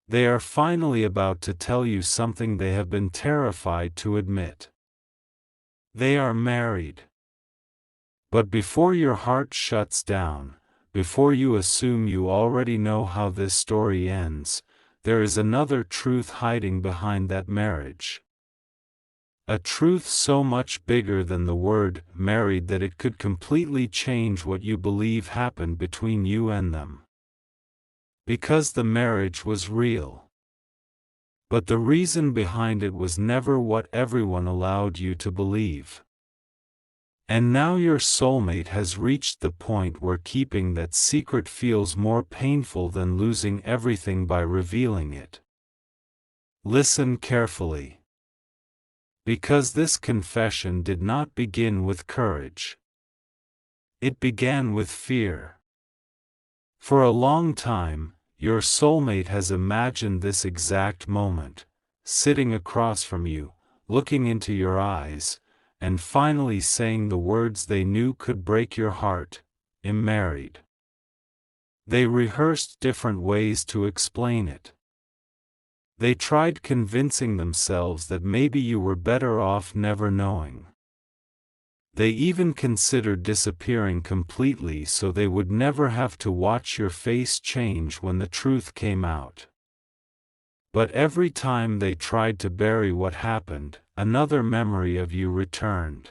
They are finally about to tell you something they have been terrified to admit. They are married. But before your heart shuts down, before you assume you already know how this story ends, there is another truth hiding behind that marriage. A truth so much bigger than the word married that it could completely change what you believe happened between you and them. Because the marriage was real. But the reason behind it was never what everyone allowed you to believe. And now your soulmate has reached the point where keeping that secret feels more painful than losing everything by revealing it. Listen carefully. Because this confession did not begin with courage. It began with fear. For a long time, your soulmate has imagined this exact moment, sitting across from you, looking into your eyes, and finally saying the words they knew could break your heart: "I'm married." They rehearsed different ways to explain it. They tried convincing themselves that maybe you were better off never knowing. They even considered disappearing completely so they would never have to watch your face change when the truth came out. But every time they tried to bury what happened, another memory of you returned.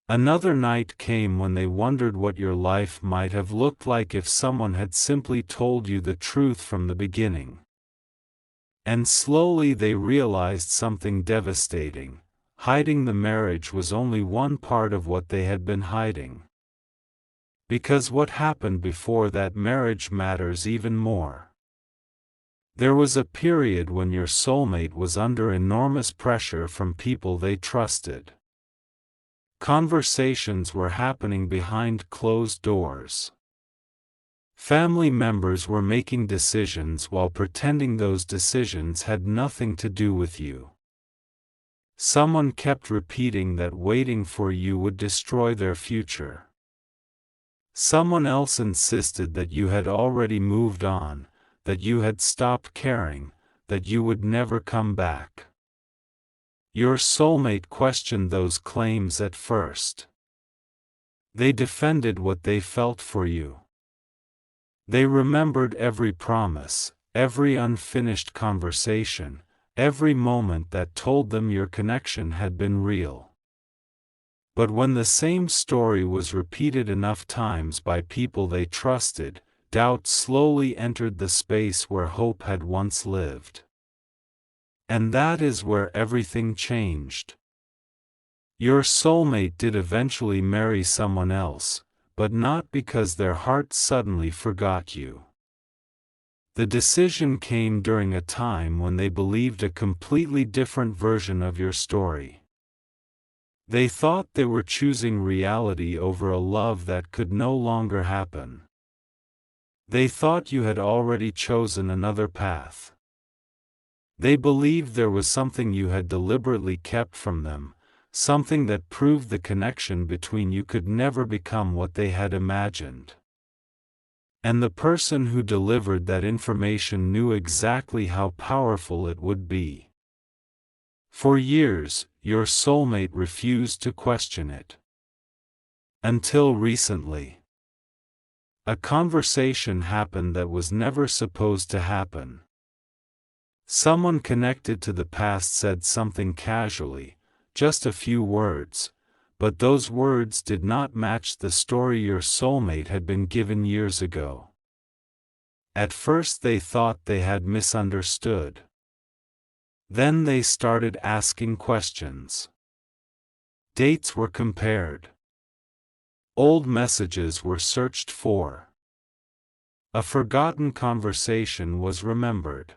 Another night came when they wondered what your life might have looked like if someone had simply told you the truth from the beginning. And slowly they realized something devastating: hiding the marriage was only one part of what they had been hiding. Because what happened before that marriage matters even more. There was a period when your soulmate was under enormous pressure from people they trusted. Conversations were happening behind closed doors. Family members were making decisions while pretending those decisions had nothing to do with you. Someone kept repeating that waiting for you would destroy their future. Someone else insisted that you had already moved on, that you had stopped caring, that you would never come back. Your soulmate questioned those claims at first. They defended what they felt for you. They remembered every promise, every unfinished conversation, every moment that told them your connection had been real. But when the same story was repeated enough times by people they trusted, doubt slowly entered the space where hope had once lived. And that is where everything changed. Your soulmate did eventually marry someone else, but not because their heart suddenly forgot you. The decision came during a time when they believed a completely different version of your story. They thought they were choosing reality over a love that could no longer happen. They thought you had already chosen another path. They believed there was something you had deliberately kept from them, something that proved the connection between you could never become what they had imagined. And the person who delivered that information knew exactly how powerful it would be. For years, your soulmate refused to question it. Until recently. A conversation happened that was never supposed to happen. Someone connected to the past said something casually, just a few words, but those words did not match the story your soulmate had been given years ago. At first they thought they had misunderstood. Then they started asking questions. Dates were compared. Old messages were searched for. A forgotten conversation was remembered.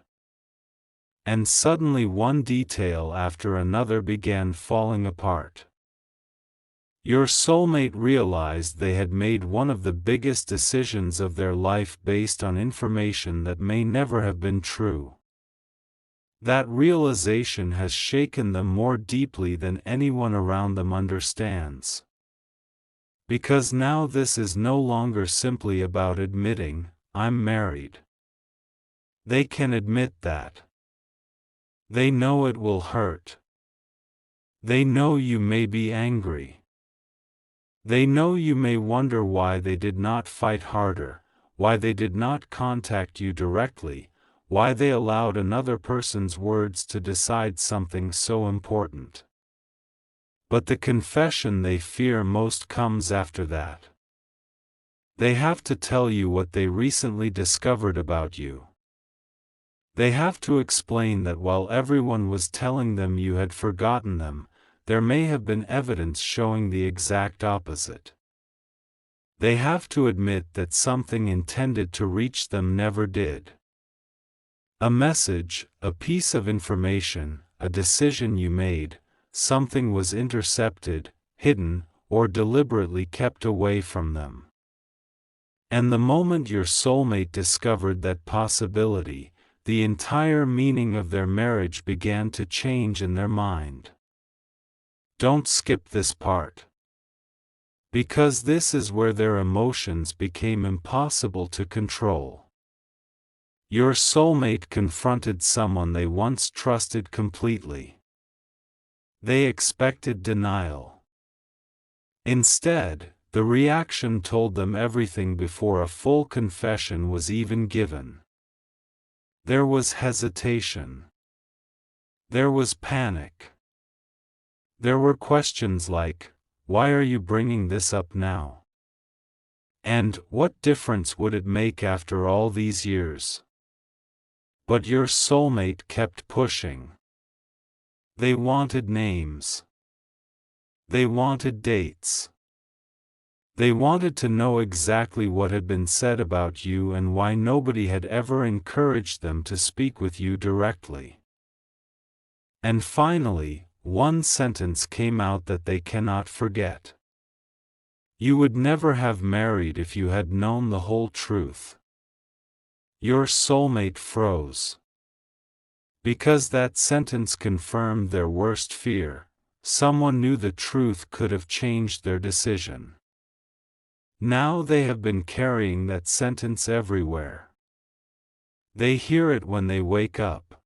And suddenly one detail after another began falling apart. Your soulmate realized they had made one of the biggest decisions of their life based on information that may never have been true. That realization has shaken them more deeply than anyone around them understands. Because now this is no longer simply about admitting, "I'm married." They can admit that. They know it will hurt. They know you may be angry. They know you may wonder why they did not fight harder, why they did not contact you directly, why they allowed another person's words to decide something so important. But the confession they fear most comes after that. They have to tell you what they recently discovered about you. They have to explain that while everyone was telling them you had forgotten them, there may have been evidence showing the exact opposite. They have to admit that something intended to reach them never did. A message, a piece of information, a decision you made, something was intercepted, hidden, or deliberately kept away from them. And the moment your soulmate discovered that possibility, the entire meaning of their marriage began to change in their mind. Don't skip this part. Because this is where their emotions became impossible to control. Your soulmate confronted someone they once trusted completely. They expected denial. Instead, the reaction told them everything before a full confession was even given. There was hesitation. There was panic. There were questions like, "Why are you bringing this up now?" And, "What difference would it make after all these years?" But your soulmate kept pushing. They wanted names. They wanted dates. They wanted to know exactly what had been said about you and why nobody had ever encouraged them to speak with you directly. And finally, one sentence came out that they cannot forget. "You would never have married if you had known the whole truth." Your soulmate froze. Because that sentence confirmed their worst fear. Someone knew the truth could have changed their decision. Now they have been carrying that sentence everywhere. They hear it when they wake up.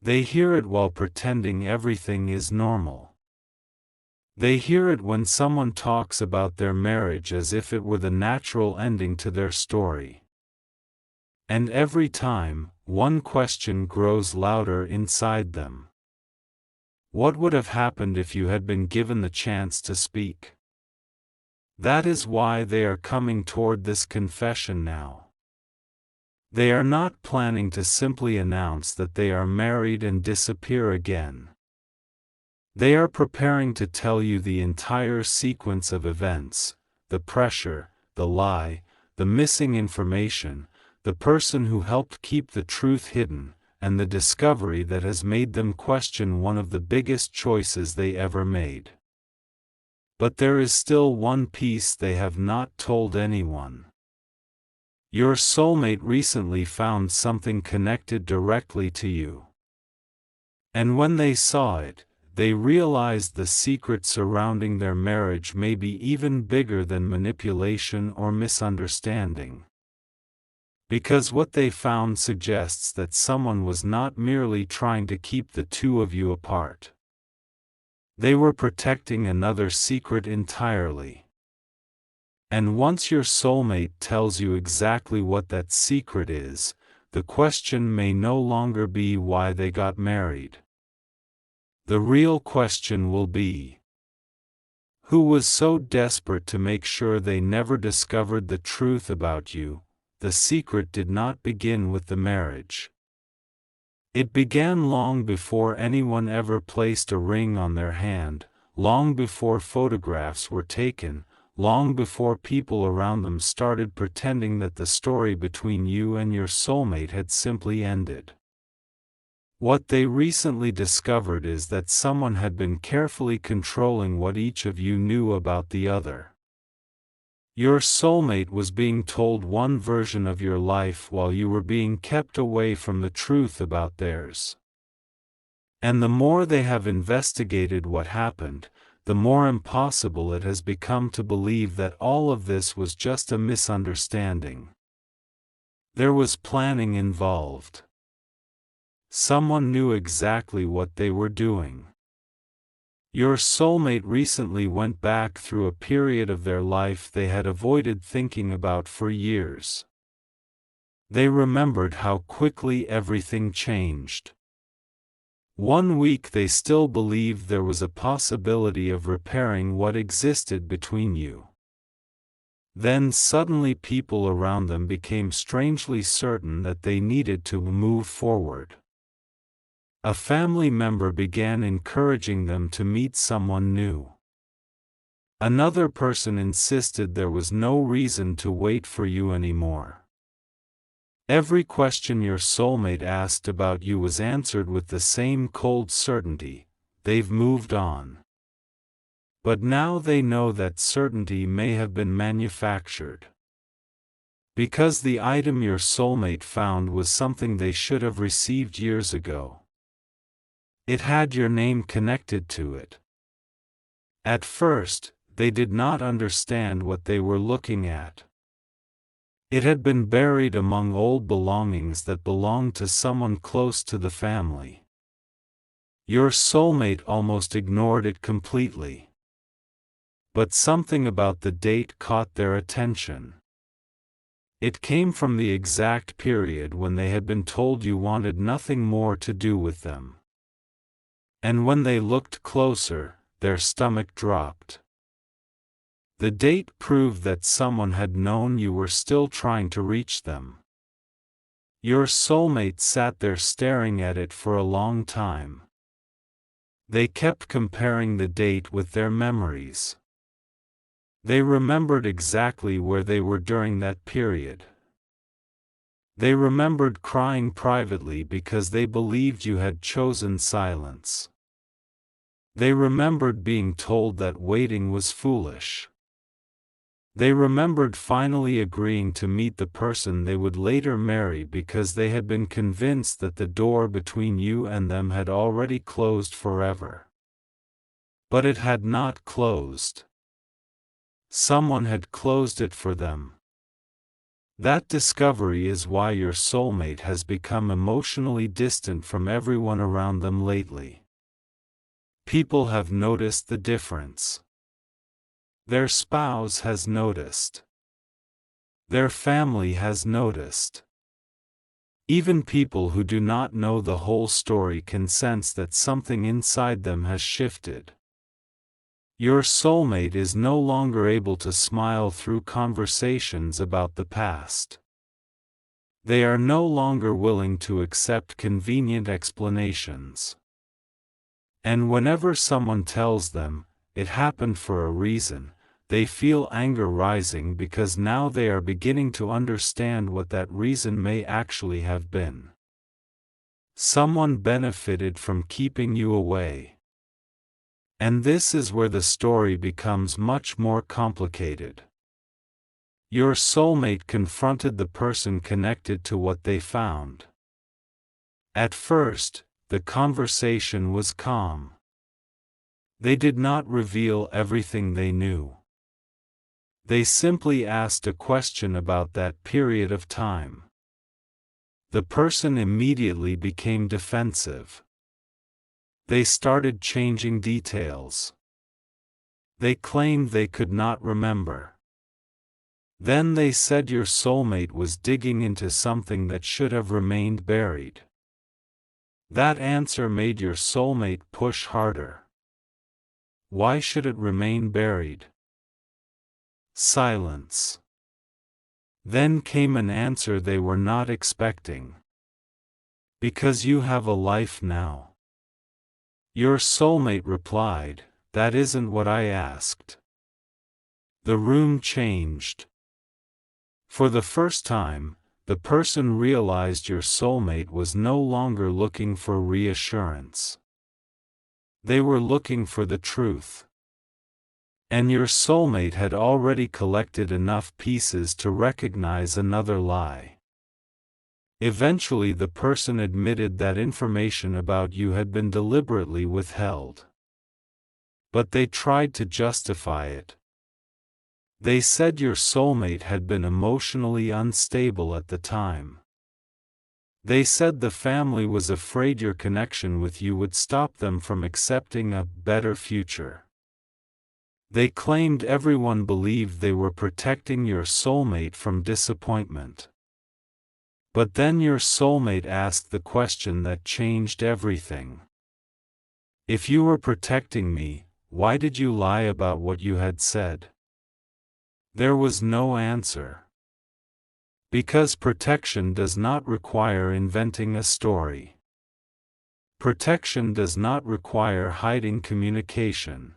They hear it while pretending everything is normal. They hear it when someone talks about their marriage as if it were the natural ending to their story. And every time, one question grows louder inside them. What would have happened if you had been given the chance to speak? That is why they are coming toward this confession now. They are not planning to simply announce that they are married and disappear again. They are preparing to tell you the entire sequence of events, the pressure, the lie, the missing information, the person who helped keep the truth hidden, and the discovery that has made them question one of the biggest choices they ever made. But there is still one piece they have not told anyone. Your soulmate recently found something connected directly to you. And when they saw it, they realized the secret surrounding their marriage may be even bigger than manipulation or misunderstanding. Because what they found suggests that someone was not merely trying to keep the two of you apart. They were protecting another secret entirely. And once your soulmate tells you exactly what that secret is, the question may no longer be why they got married. The real question will be, who was so desperate to make sure they never discovered the truth about you? The secret did not begin with the marriage. It began long before anyone ever placed a ring on their hand, long before photographs were taken, long before people around them started pretending that the story between you and your soulmate had simply ended. What they recently discovered is that someone had been carefully controlling what each of you knew about the other. Your soulmate was being told one version of your life while you were being kept away from the truth about theirs. And the more they have investigated what happened, the more impossible it has become to believe that all of this was just a misunderstanding. There was planning involved. Someone knew exactly what they were doing. Your soulmate recently went back through a period of their life they had avoided thinking about for years. They remembered how quickly everything changed. 1 week they still believed there was a possibility of repairing what existed between you. Then suddenly people around them became strangely certain that they needed to move forward. A family member began encouraging them to meet someone new. Another person insisted there was no reason to wait for you anymore. Every question your soulmate asked about you was answered with the same cold certainty: they've moved on. But now they know that certainty may have been manufactured. Because the item your soulmate found was something they should have received years ago. It had your name connected to it. At first, they did not understand what they were looking at. It had been buried among old belongings that belonged to someone close to the family. Your soulmate almost ignored it completely. But something about the date caught their attention. It came from the exact period when they had been told you wanted nothing more to do with them. And when they looked closer, their stomach dropped. The date proved that someone had known you were still trying to reach them. Your soulmate sat there staring at it for a long time. They kept comparing the date with their memories. They remembered exactly where they were during that period. They remembered crying privately because they believed you had chosen silence. They remembered being told that waiting was foolish. They remembered finally agreeing to meet the person they would later marry because they had been convinced that the door between you and them had already closed forever. But it had not closed. Someone had closed it for them. That discovery is why your soulmate has become emotionally distant from everyone around them lately. People have noticed the difference. Their spouse has noticed. Their family has noticed. Even people who do not know the whole story can sense that something inside them has shifted. Your soulmate is no longer able to smile through conversations about the past. They are no longer willing to accept convenient explanations. And whenever someone tells them, it happened for a reason, they feel anger rising because now they are beginning to understand what that reason may actually have been. Someone benefited from keeping you away. And this is where the story becomes much more complicated. Your soulmate confronted the person connected to what they found. At first, the conversation was calm. They did not reveal everything they knew. They simply asked a question about that period of time. The person immediately became defensive. They started changing details. They claimed they could not remember. Then they said your soulmate was digging into something that should have remained buried. That answer made your soulmate push harder. Why should it remain buried? Silence. Then came an answer they were not expecting. Because you have a life now. Your soulmate replied, that isn't what I asked. The room changed. For the first time, the person realized your soulmate was no longer looking for reassurance. They were looking for the truth. And your soulmate had already collected enough pieces to recognize another lie. Eventually the person admitted that information about you had been deliberately withheld. But they tried to justify it. They said your soulmate had been emotionally unstable at the time. They said the family was afraid your connection with you would stop them from accepting a better future. They claimed everyone believed they were protecting your soulmate from disappointment. But then your soulmate asked the question that changed everything. If you were protecting me, why did you lie about what you had said? There was no answer. Because protection does not require inventing a story. Protection does not require hiding communication.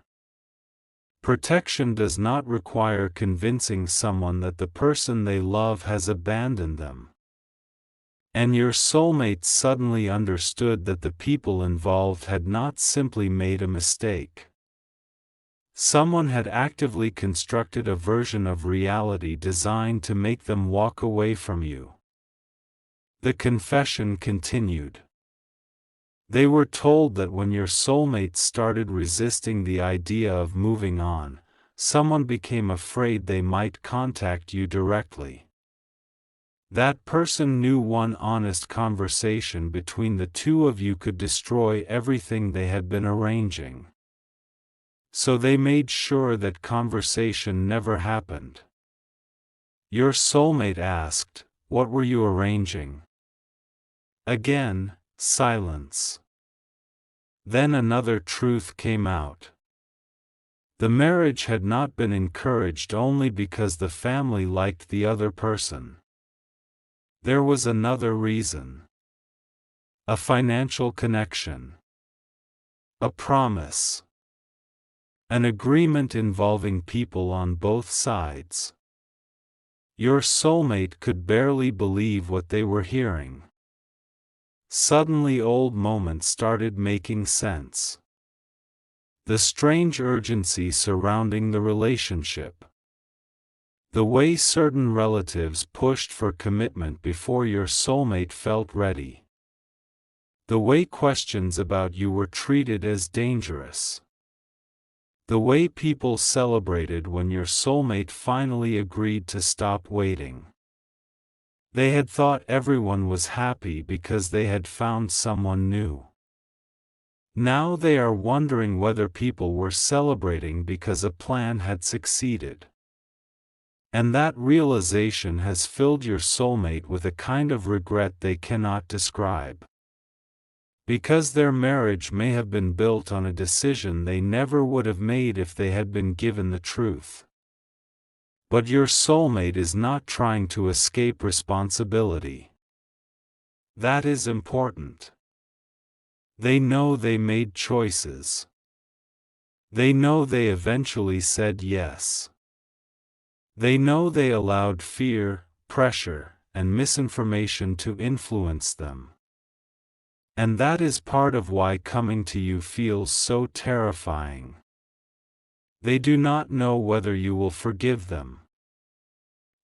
Protection does not require convincing someone that the person they love has abandoned them. And your soulmate suddenly understood that the people involved had not simply made a mistake. Someone had actively constructed a version of reality designed to make them walk away from you. The confession continued. They were told that when your soulmate started resisting the idea of moving on, someone became afraid they might contact you directly. That person knew one honest conversation between the two of you could destroy everything they had been arranging. So they made sure that conversation never happened. Your soulmate asked, "What were you arranging?" Again, silence. Then another truth came out. The marriage had not been encouraged only because the family liked the other person. There was another reason. A financial connection. A promise. An agreement involving people on both sides. Your soulmate could barely believe what they were hearing. Suddenly old moments started making sense. The strange urgency surrounding the relationship. The way certain relatives pushed for commitment before your soulmate felt ready. The way questions about you were treated as dangerous. The way people celebrated when your soulmate finally agreed to stop waiting. They had thought everyone was happy because they had found someone new. Now they are wondering whether people were celebrating because a plan had succeeded. And that realization has filled your soulmate with a kind of regret they cannot describe. Because their marriage may have been built on a decision they never would have made if they had been given the truth. But your soulmate is not trying to escape responsibility. That is important. They know they made choices. They know they eventually said yes. They know they allowed fear, pressure, and misinformation to influence them. And that is part of why coming to you feels so terrifying. They do not know whether you will forgive them.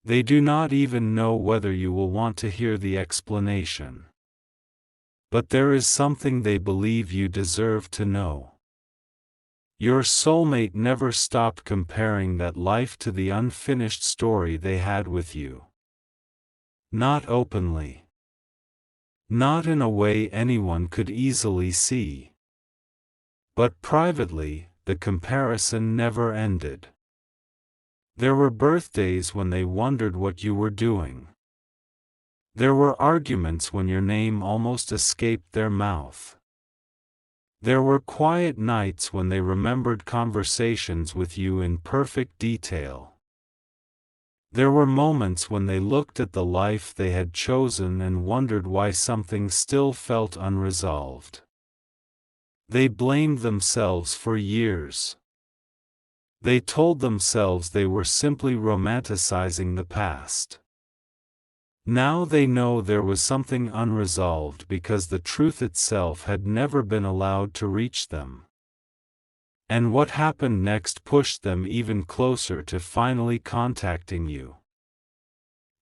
They do not even know whether you will want to hear the explanation. But there is something they believe you deserve to know. Your soulmate never stopped comparing that life to the unfinished story they had with you. Not openly. Not in a way anyone could easily see. But privately, the comparison never ended. There were birthdays when they wondered what you were doing. There were arguments when your name almost escaped their mouth. There were quiet nights when they remembered conversations with you in perfect detail. There were moments when they looked at the life they had chosen and wondered why something still felt unresolved. They blamed themselves for years. They told themselves they were simply romanticizing the past. Now they know there was something unresolved because the truth itself had never been allowed to reach them. And what happened next pushed them even closer to finally contacting you.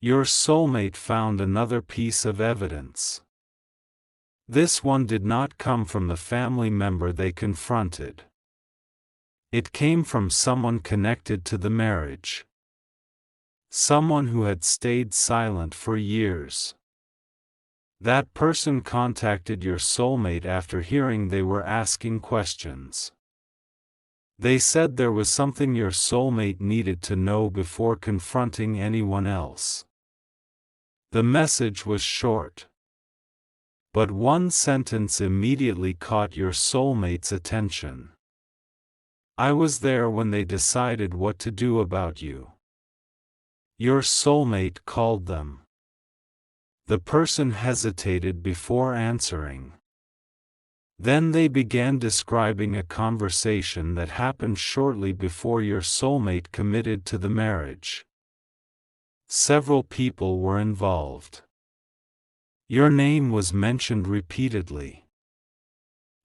Your soulmate found another piece of evidence. This one did not come from the family member they confronted. It came from someone connected to the marriage. Someone who had stayed silent for years. That person contacted your soulmate after hearing they were asking questions. They said there was something your soulmate needed to know before confronting anyone else. The message was short, but one sentence immediately caught your soulmate's attention. I was there when they decided what to do about you. Your soulmate called them. The person hesitated before answering. Then they began describing a conversation that happened shortly before your soulmate committed to the marriage. Several people were involved. Your name was mentioned repeatedly.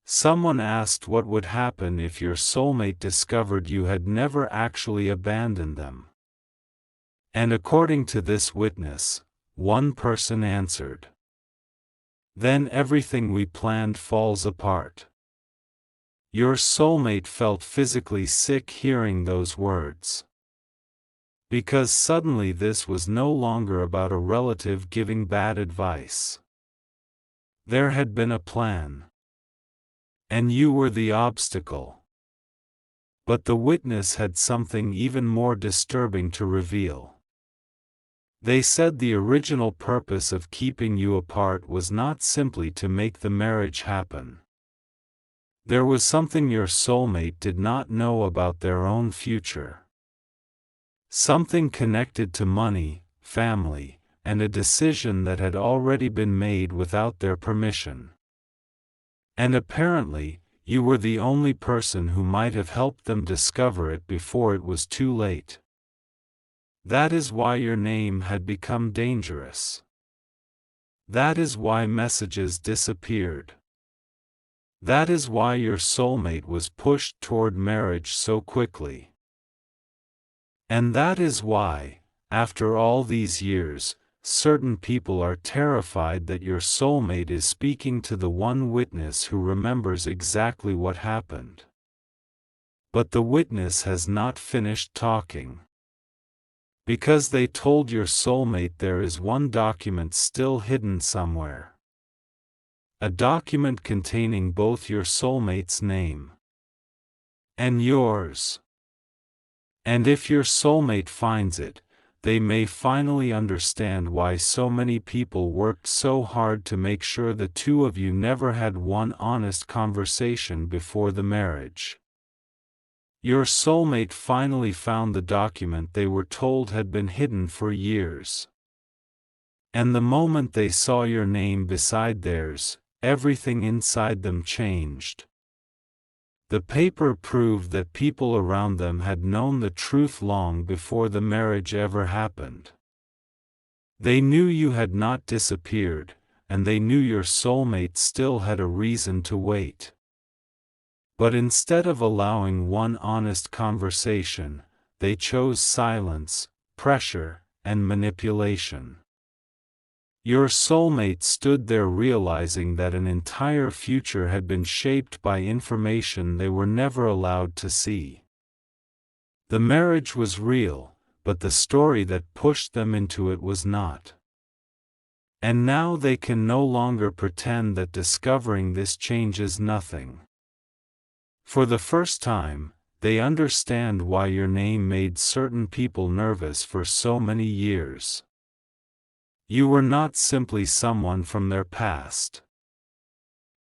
Someone asked what would happen if your soulmate discovered you had never actually abandoned them. And according to this witness, one person answered, "Then everything we planned falls apart." Your soulmate felt physically sick hearing those words. Because suddenly this was no longer about a relative giving bad advice. There had been a plan. And you were the obstacle. But the witness had something even more disturbing to reveal. They said the original purpose of keeping you apart was not simply to make the marriage happen. There was something your soulmate did not know about their own future. Something connected to money, family, and a decision that had already been made without their permission. And apparently, you were the only person who might have helped them discover it before it was too late. That is why your name had become dangerous. That is why messages disappeared. That is why your soulmate was pushed toward marriage so quickly. And that is why, after all these years, certain people are terrified that your soulmate is speaking to the one witness who remembers exactly what happened. But the witness has not finished talking. Because they told your soulmate there is one document still hidden somewhere. A document containing both your soulmate's name and yours. And if your soulmate finds it, they may finally understand why so many people worked so hard to make sure the two of you never had one honest conversation before the marriage. Your soulmate finally found the document they were told had been hidden for years. And the moment they saw your name beside theirs, everything inside them changed. The paper proved that people around them had known the truth long before the marriage ever happened. They knew you had not disappeared, and they knew your soulmate still had a reason to wait. But instead of allowing one honest conversation, they chose silence, pressure, and manipulation. Your soulmate stood there realizing that an entire future had been shaped by information they were never allowed to see. The marriage was real, but the story that pushed them into it was not. And now they can no longer pretend that discovering this changes nothing. For the first time, they understand why your name made certain people nervous for so many years. You were not simply someone from their past.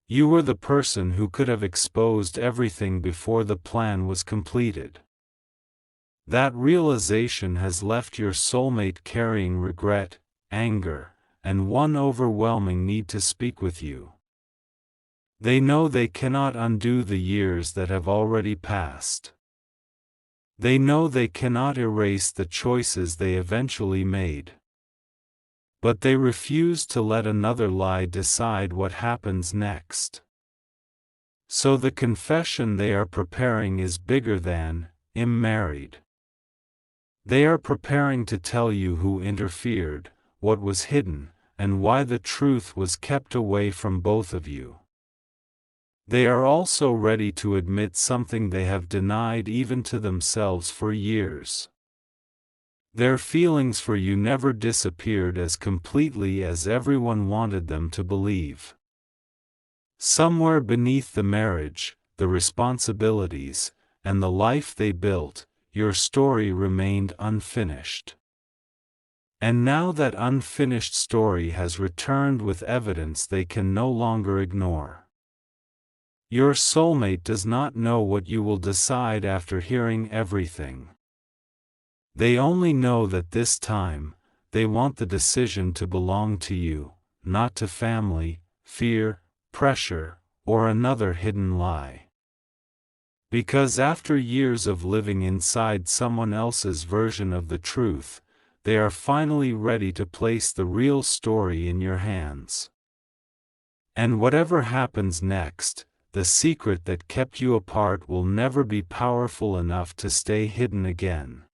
You were the person who could have exposed everything before the plan was completed. That realization has left your soulmate carrying regret, anger, and one overwhelming need to speak with you. They know they cannot undo the years that have already passed. They know they cannot erase the choices they eventually made. But they refuse to let another lie decide what happens next. So the confession they are preparing is bigger than, "I'm married." They are preparing to tell you who interfered, what was hidden, and why the truth was kept away from both of you. They are also ready to admit something they have denied even to themselves for years. Their feelings for you never disappeared as completely as everyone wanted them to believe. Somewhere beneath the marriage, the responsibilities, and the life they built, your story remained unfinished. And now that unfinished story has returned with evidence they can no longer ignore. Your soulmate does not know what you will decide after hearing everything. They only know that this time, they want the decision to belong to you, not to family, fear, pressure, or another hidden lie. Because after years of living inside someone else's version of the truth, they are finally ready to place the real story in your hands. And whatever happens next, the secret that kept you apart will never be powerful enough to stay hidden again.